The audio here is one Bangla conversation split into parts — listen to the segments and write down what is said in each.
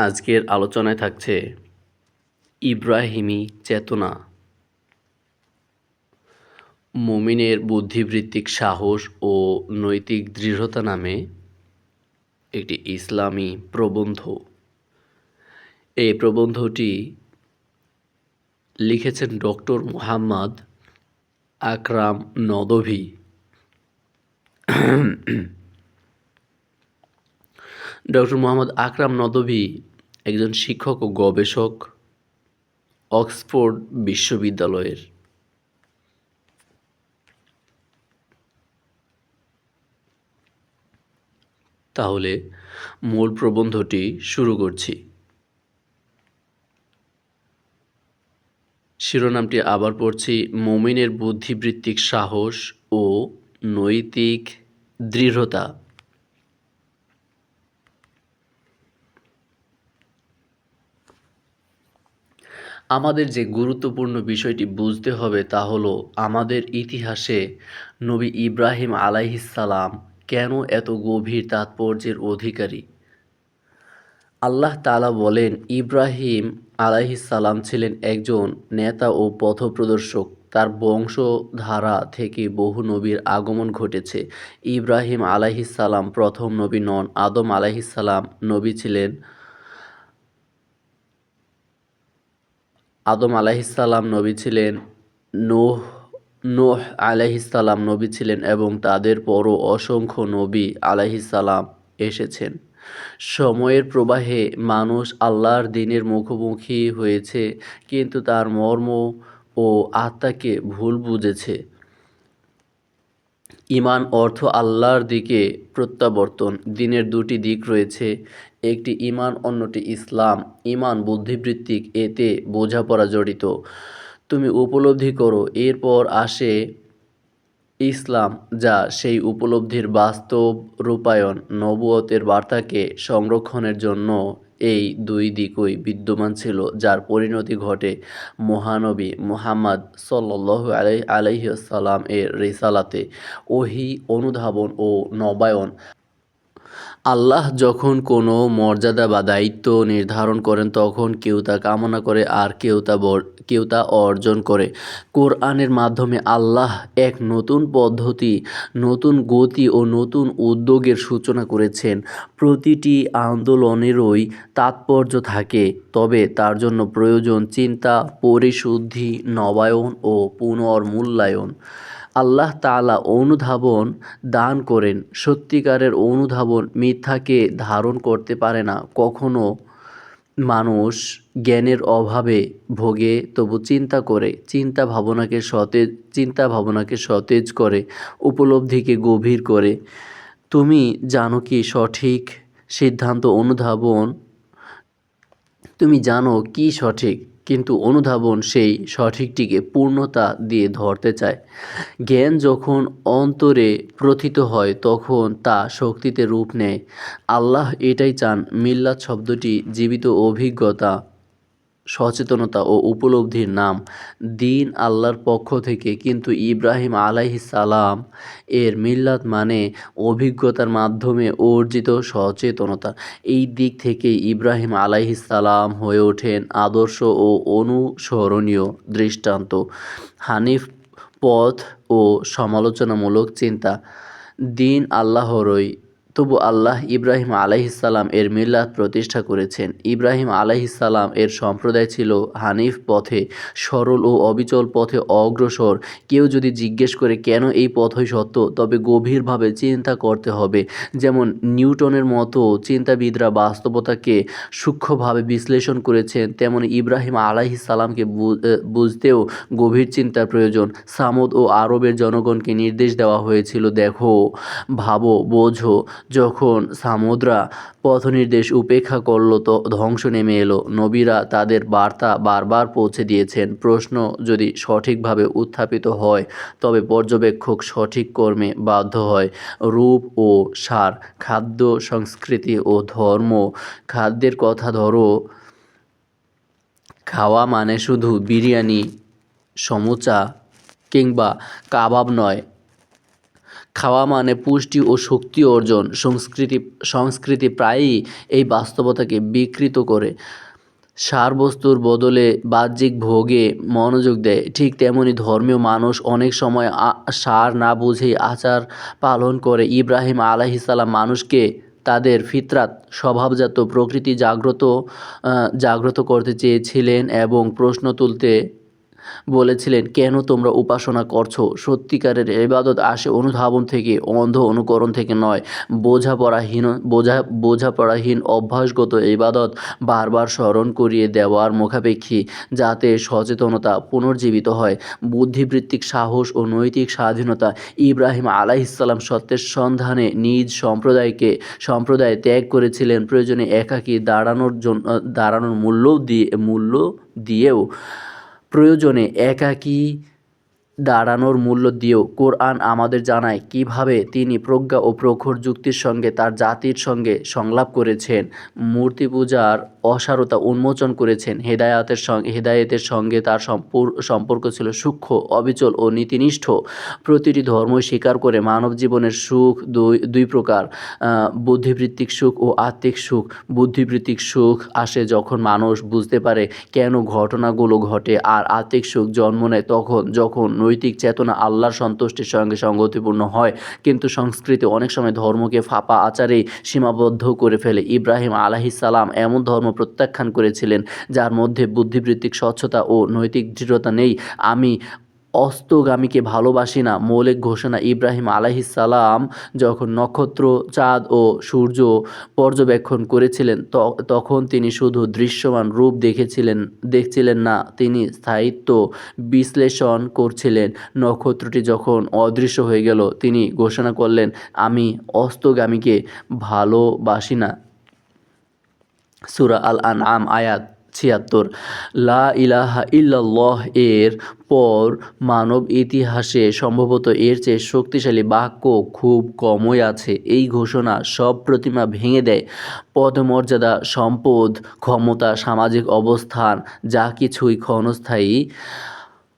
আজকের আলোচনায় থাকছে ইব্রাহিমী চেতনা, মুমিনের বুদ্ধিবৃত্তিক সাহস ও নৈতিক দৃঢ়তা নামে একটি ইসলামী প্রবন্ধ। এই প্রবন্ধটি লিখেছেন ডক্টর মুহাম্মদ আকরাম নদভী। ডক্টর মুহাম্মদ আকরাম নদভী একজন শিক্ষক ও গবেষক, অক্সফোর্ড বিশ্ববিদ্যালয়ের। তাহলে মূল প্রবন্ধটি শুরু করছি। শিরোনামটি আবার পড়ছি, মুমিনের বুদ্ধিবৃত্তিক সাহস ও নৈতিক দৃঢ়তা। আমাদের যে গুরুত্বপূর্ণ বিষয়টি বুঝতে হবে তা হলো, আমাদের ইতিহাসে নবী ইব্রাহিম আলাইহিসসালাম কেন এত গভীর তাৎপর্যের অধিকারী। আল্লাহ তাআলা বলেন, ইব্রাহিম আলাইহিসসালাম ছিলেন একজন নেতা ও পথপ্রদর্শক। তার বংশধারা থেকে বহু নবীর আগমন ঘটেছে। ইব্রাহিম আলাইহিসসালাম প্রথম নবী নন। আদম আলাইহিসসালাম নবী ছিলেন। নূহ আলাইহিসসালাম নবী ছিলেন এবং তাদের পরও অসংখ্য নবী আলাইহিসসালাম এসেছেন। সময়ের প্রবাহে মানুষ আল্লাহর দ্বীনের মুখোমুখি হয়েছে, কিন্তু তার মর্ম ও আত্মাকে ভুল বুঝেছে। ঈমান অর্থ আল্লাহর দিকে প্রত্যাবর্তন। দ্বীনের দুটি দিক রয়েছে, একটি ঈমান, অন্যটি ইসলাম। ঈমান বুদ্ধিবৃত্তিক, এতে বোঝাপড়া জড়িত। তুমি উপলব্ধি করো, এরপর আসে ইসলাম, যা সেই উপলব্ধির বাস্তব রূপায়ণ। নবুয়তের বার্তাকে সংরক্ষণের জন্য এই দুই দিকই বিদ্যমান ছিল, যার পরিণতি ঘটে মহানবী মুহাম্মদ সাল্লাল্লাহু আলাইহি ওয়াসাল্লাম এর রিসালাতে। ওহী, অনুধাবন ও নবায়ন। আল্লাহ যখন কোনো মর্যাদা বা দায়িত্ব নির্ধারণ করেন, তখন কেউ তা কামনা করে আর কেউ তা অর্জন করে। কোরআনের মাধ্যমে আল্লাহ এক নতুন পদ্ধতি, নতুন গতি ও নতুন উদ্যোগের সূচনা করেছেন। প্রতিটি আন্দোলনেরই তাৎপর্য থাকে, তবে তার জন্য প্রয়োজন চিন্তা, পরিশুদ্ধি, নবায়ন ও পুনর্মূল্যায়ন। আল্লাহ তাআলা অনুধাবন দান করেন। সত্যিকারের অনুধাবন মিথ্যাকে ধারণ করতে পারে না। কখনো মানুষ জ্ঞানের অভাবে ভোগে, তবু চিন্তা করে। চিন্তা ভাবনাকে সতেজ করে, উপলব্ধিকে গভীর করে। তুমি জানো কি সঠিক কিন্তু অনুধাবন সেই সঠিকটিকে পূর্ণতা দিয়ে ধরতে চায়। জ্ঞান যখন অন্তরে প্রথিত হয়, তখন তা শক্তিতে রূপ নেয়। আল্লাহ এটাই চান। মিল্লাত শব্দটি জীবিত অভিজ্ঞতা, সচেতনতা ও উপলব্ধির নাম। দ্বীন আল্লাহর পক্ষ থেকে, কিন্তু ইব্রাহিম আলাইহিসসালাম এর মিল্লাত মানে অভিজ্ঞতার মাধ্যমে অর্জিত সচেতনতা। এই দিক থেকেই ইব্রাহিম আলাইহিসসালাম হয়ে ওঠেন আদর্শ ও অনুসরণীয় দৃষ্টান্ত। হানিফ পথ ও সমালোচনামূলক চিন্তা। দ্বীন আল্লাহরই, তবু আল্লাহ ইব্রাহিম আলাইহিসসালাম এর মিল্লাত প্রতিষ্ঠা করেছেন। ইব্রাহিম আলাইহিসসালাম এর সম্প্রদায় ছিল হানিফ পথে, সরল ও অবিচল পথে অগ্রসর। কেউ যদি জিজ্ঞেস করে কেন এই পথই সত্য, তবে গভীরভাবে চিন্তা করতে হবে। যেমন নিউটনের মতো চিন্তাবিদরা বাস্তবতাকে সূক্ষ্মভাবে বিশ্লেষণ করেছেন, তেমনি ইব্রাহিম আলাইহিসসালামকে বুঝতেও গভীর চিন্তার প্রয়োজন। সামুদ ও আরবের জনগণকে নির্দেশ দেওয়া হয়েছিল, দেখো, ভাবো, বোঝো। যখন সামুদরা পথনির্দেশ উপেক্ষা করল, তো ধ্বংস নেমে এলো। নবীরা তাদের বার্তা বারবার পৌঁছে দিয়েছেন। প্রশ্ন যদি সঠিকভাবে উত্থাপিত হয়, তবে পর্যবেক্ষক সঠিক কর্মে বাধ্য হয়। রূপ ও সার, খাদ্য, সংস্কৃতি ও ধর্ম। খাদ্যের কথা ধরো, খাওয়া মানে শুধু বিরিয়ানি, সমুচা কিংবা কাবাব নয়। খাওয়া মানে পুষ্টি ও শক্তি অর্জন। সংস্কৃতি প্রায়ই এই বাস্তবতাকে বিকৃত করে। সারবস্তুর বদলে বাহ্যিক ভোগে মনোযোগ দেয়। ঠিক তেমনি ধর্মীয় মানুষ অনেক সময় সার না বুঝেই আচার পালন করে। ইব্রাহিম আলাইহিসসালাম মানুষকে তাদের ফিতরাত স্বভাবজাত প্রকৃতি জাগ্রত করতে চেয়েছিলেন এবং প্রশ্ন তুলতে বলেছিলেন, কেন তোমরা উপাসনা করছো? সত্যিকারের ইবাদত আসে অনুধাবন থেকে, অন্ধ অনুকরণ থেকে নয়। বোঝাপড়াহীন অভ্যাসগত ইবাদত বারবার স্মরণ করিয়ে দেওয়ার মুখাপেক্ষী, যাতে সচেতনতা পুনর্জীবিত হয়। বুদ্ধিবৃত্তিক সাহস ও নৈতিক স্বাধীনতা। ইব্রাহিম আলাইহিসসালাম সত্যের সন্ধানে নিজ সম্প্রদায় ত্যাগ করেছিলেন, প্রয়োজনে একাকী দাঁড়ানোর মূল্য দিয়েও। কোরআন আমাদের জানায় কিভাবে তিনি প্রজ্ঞা ও প্রখর যুক্তির সঙ্গে তার জাতির সঙ্গে সংলাপ করেছেন, মূর্তি পূজার অসারতা উন্মোচন করেছেন। হেদায়েতের সঙ্গে তার সম্পর্ক ছিল সূক্ষ্ম, অবিচল ও নীতিনিষ্ঠ। প্রতিটি ধর্মই স্বীকার করে মানব জীবনের সুখ দুই প্রকার, বুদ্ধিবৃত্তিক সুখ ও আত্মিক সুখ। বুদ্ধিবৃত্তিক সুখ আসে যখন মানুষ বুঝতে পারে কেন ঘটনাগুলো ঘটে, আর আত্মিক সুখ জন্ম নেয় যখন নৈতিক চেতনা আল্লাহর সন্তুষ্টির সঙ্গে সঙ্গতিপূর্ণ হয়। কিন্তু সংস্কৃতি অনেক সময় ধর্মকে ফাঁপা আচারেই সীমাবদ্ধ করে ফেলে। ইব্রাহিম আলাইহিসসালাম এমন ধর্ম প্রত্যাখ্যান করেছিলেন যার মধ্যে বুদ্ধিবৃত্তিক স্বচ্ছতা ও নৈতিক দৃঢ়তা নেই। আমি অস্তগামীকে ভালোবাসি না মৌলিক ঘোষণা। ইব্রাহিম আলাইহিসসালাম যখন নক্ষত্র, চাঁদ ও সূর্য পর্যবেক্ষণ করেছিলেন, তখন তিনি শুধু দৃশ্যমান রূপ দেখছিলেন না, তিনি স্থায়িত্ব বিশ্লেষণ করছিলেন। নক্ষত্রটি যখন অদৃশ্য হয়ে গেল, তিনি ঘোষণা করলেন, আমি অস্তগামীকে ভালোবাসি না। সূরা আল আনআম আয়াত ৭৬। লা ইলাহা ইল্লাল্লাহ এর পর মানব ইতিহাসে সম্ভবত এর চেয়ে শক্তিশালী বাক্য খুব কমই আছে। এই ঘোষণা সব প্রতিমা ভেঙে দেয়। পদমর্যাদা, সম্পদ, ক্ষমতা, সামাজিক অবস্থান যা কিছুই ক্ষণস্থায়ী।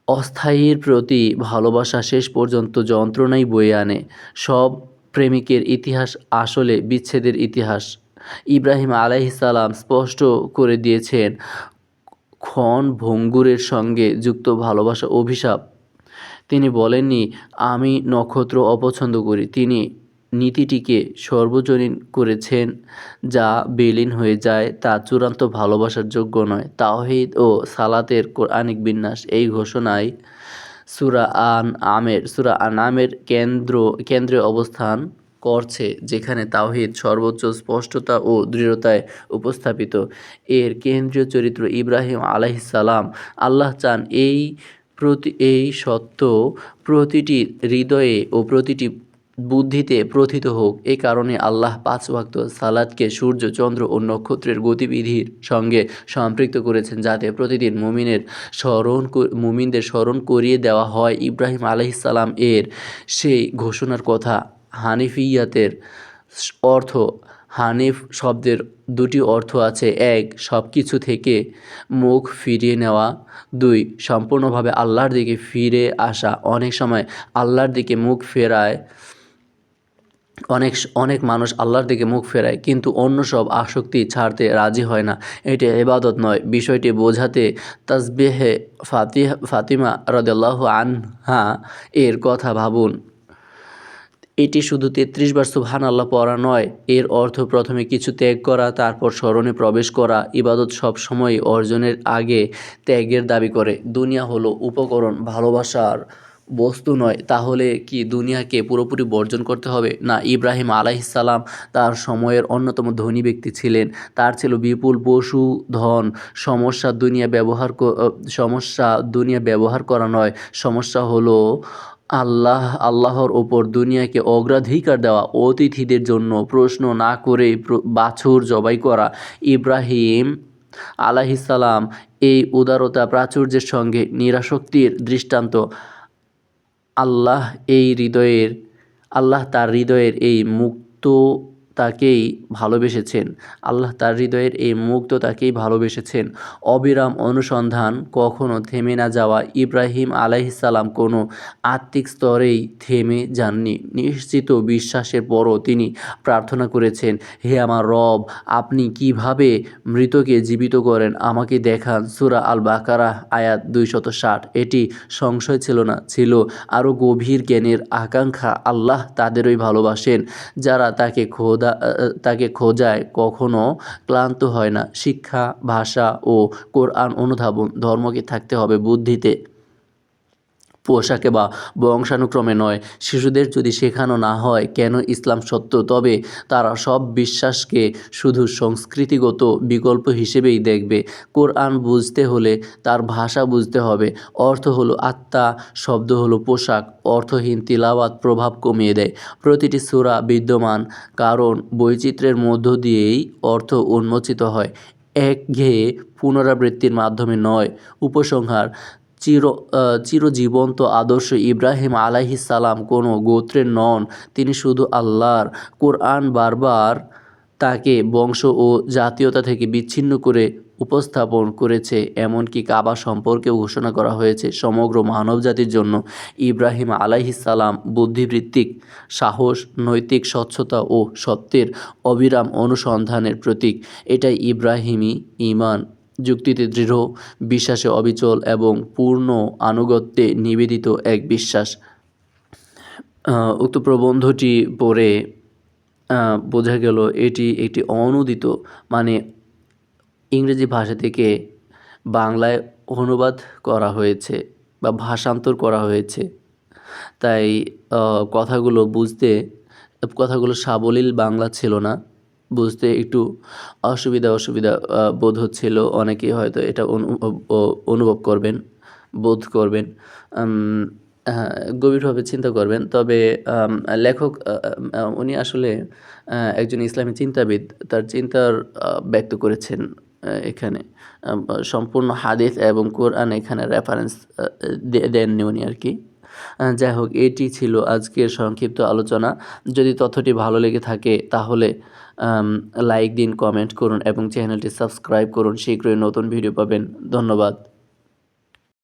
অস্থায়ীর প্রতি ভালোবাসা শেষ পর্যন্ত যন্ত্রণাই বয়ে আনে। সব প্রেমিকের ইতিহাস আসলে বিচ্ছেদের ইতিহাস। ইব্রাহিম আলাইহিসসালাম স্পষ্ট করে দিয়েছেন, ক্ষণভঙ্গুরের সঙ্গে যুক্ত ভালোবাসা অভিশাপ। তিনি বলেননি, আমি নক্ষত্র অপছন্দ করি। তিনি নীতিটিকে সর্বজনীন করেছেন। যা বিলীন হয়ে যায় তা চূড়ান্ত ভালোবাসার যোগ্য নয়। তাওহীদ ও সালাতের কোরআনিক বিন্যাস। এই ঘোষণায় সূরা আনআমের কেন্দ্রে অবস্থান করছে, যেখানে তাওহীদ সর্বোচ্চ স্পষ্টতা ও দৃঢ়তায় উপস্থাপিত। এর কেন্দ্রীয় চরিত্র ইব্রাহিম আলাইহিসসালাম। আল্লাহ চান এই সত্য প্রতিটি হৃদয়ে ও প্রতিটি বুদ্ধিতে প্রথিত হোক। এ কারণে আল্লাহ ৫ ওয়াক্ত সালাতকে সূর্য, চন্দ্র ও নক্ষত্রের গতিবিধির সঙ্গে সম্পৃক্ত করেছেন, যাতে প্রতিদিন মুমিনদের স্মরণ করিয়ে দেওয়া হয় ইব্রাহিম আলাইহিসসালাম এর সেই ঘোষণার কথা। হানিফিয়াতের অর্থ। হানিফ শব্দের দুটি অর্থ আছে। ১. সব কিছু থেকে মুখ ফিরিয়ে নেওয়া। ২. সম্পূর্ণভাবে আল্লাহর দিকে ফিরে আসা। অনেক সময় আল্লাহর দিকে মুখ ফেরায় অনেক মানুষ আল্লাহর দিকে মুখ ফেরায়, কিন্তু অন্য সব আসক্তি ছাড়তে রাজি হয় না। এটি ইবাদত নয়। বিষয়টি বোঝাতে তাসবিহে ফাতিমা রাদিয়াল্লাহু আনহা এর কথা ভাবুন। এটি শুধু ৩৩ বার সুবহানাল্লাহ পড়া নয়। এর অর্থ প্রথমে কিছু ত্যাগ করা, তারপর স্মরণে প্রবেশ করা। ইবাদত সব সময় অর্জনের আগে ত্যাগের দাবি করে। দুনিয়া হলো উপকরণ, ভালোবাসার বস্তু নয়। তাহলে কি দুনিয়াকে পুরোপুরি বর্জন করতে হবে? না। ইব্রাহিম আলাইহিসসালাম তার সময়ের অন্যতম ধনী ব্যক্তি ছিলেন। তার ছিল বিপুল পশুধন। সমস্যা দুনিয়া ব্যবহার করা নয়। সমস্যা হলো আল্লাহর ওপর দুনিয়াকে অগ্রাধিকার দেওয়া। অতিথিদের জন্য প্রশ্ন না করেই বাছুর জবাই করা। ইব্রাহিম আলাইহিসসালাম এই উদারতা প্রাচুর্যের সঙ্গে নিরাসক্তির দৃষ্টান্ত। আল্লাহ তার হৃদয়ের এই তাকেই ভালোবেসেছেন। আল্লাহ তার হৃদয়ের এই মুগ্ধতাকেই ভালোবেসেছেন। অবিরাম অনুসন্ধান, কখনো থেমে না যাওয়া। ইব্রাহিম আলাইহিসসালাম কোনো আত্মিক স্তরেই থেমে যাননি। নিশ্চিত বিশ্বাসের পরও তিনি প্রার্থনা করেছেন, হে আমার রব, আপনি কিভাবে মৃতকে জীবিত করেন আমাকে দেখান। সূরা আল বাকারাহ আয়াত 260। এটি সংশয় ছিল না, ছিল আরও গভীর জ্ঞানের আকাঙ্ক্ষা। আল্লাহ তাদেরই ভালোবাসেন যারা তাকে খোঁজায় কখনো ক্লান্ত হয় না। শিক্ষা, ভাষা ও কোরআন অনুধাবন। ধর্মকে থাকতে হবে বুদ্ধিতে, পোশাকে বা বংশানুক্রমে নয়। শিশুদের যদি শেখানো না হয় কেন ইসলাম সত্য, তবে তারা সব বিশ্বাসকে শুধু সংস্কৃতিগত বিকল্প হিসেবেই দেখবে। কোরআন বুঝতে হলে তার ভাষা বুঝতে হবে। অর্থ হলো আত্মা, শব্দ হলো পোশাক। অর্থহীন তিলাওয়াত প্রভাব কমিয়ে দেয়। প্রতিটি সূরা বিদ্যমান কারণ বৈচিত্র্যের মধ্য দিয়েই অর্থ উন্মোচিত হয়, একঘেয়ে পুনরাবৃত্তির মাধ্যমে নয়। উপসংহার: চিরজীবন্ত আদর্শ ইব্রাহিম আলাইহিসসালাম কোনো গোত্রের নন, তিনি শুধু আল্লাহর। কোরআন বারবার তাকে বংশ ও জাতীয়তা থেকে বিচ্ছিন্ন করে উপস্থাপন করেছে। এমনকি কাবা সম্পর্কেও ঘোষণা করা হয়েছে সমগ্র মানবজাতির জন্য। ইব্রাহিম আলাইহিসসালাম বুদ্ধিবৃত্তিক সাহস, নৈতিক স্বচ্ছতা ও সত্যের অবিরাম অনুসন্ধানের প্রতীক। এটাই ইব্রাহিমী ঈমান, যুক্তিতে দৃঢ়, বিশ্বাসে অবিচল এবং পূর্ণ আনুগত্যে নিবেদিত এক বিশ্বাস। উক্ত প্রবন্ধটি পড়ে বোঝা গেল এটি একটি অনূদিত, মানে ইংরেজি ভাষা থেকে বাংলায় অনুবাদ করা হয়েছে বা ভাষান্তর করা হয়েছে। তাই কথাগুলো সাবলীল বাংলা ছিল না, বুঝতে একটু অসুবিধা বোধ হচ্ছিল। অনেকেই হয়তো এটা অনুভব করবেন, বোধ করবেন, গভীরভাবে চিন্তা করবেন। তবে লেখক উনি আসলে একজন ইসলামী চিন্তাবিদ, তার চিন্তার ব্যক্ত করেছেন এখানে। সম্পূর্ণ হাদিস এবং কোরআন এখানে রেফারেন্স দেননি উনি আর কি। যাই হোক, এটি ছিল আজকের সংক্ষিপ্ত আলোচনা। যদি তথ্যটি ভালো লেগে থাকে তাহলে লাইক দিন, কমেন্ট করুন এবং চ্যানেলটি সাবস্ক্রাইব করুন। শীঘ্রই নতুন ভিডিও পাবেন। ধন্যবাদ।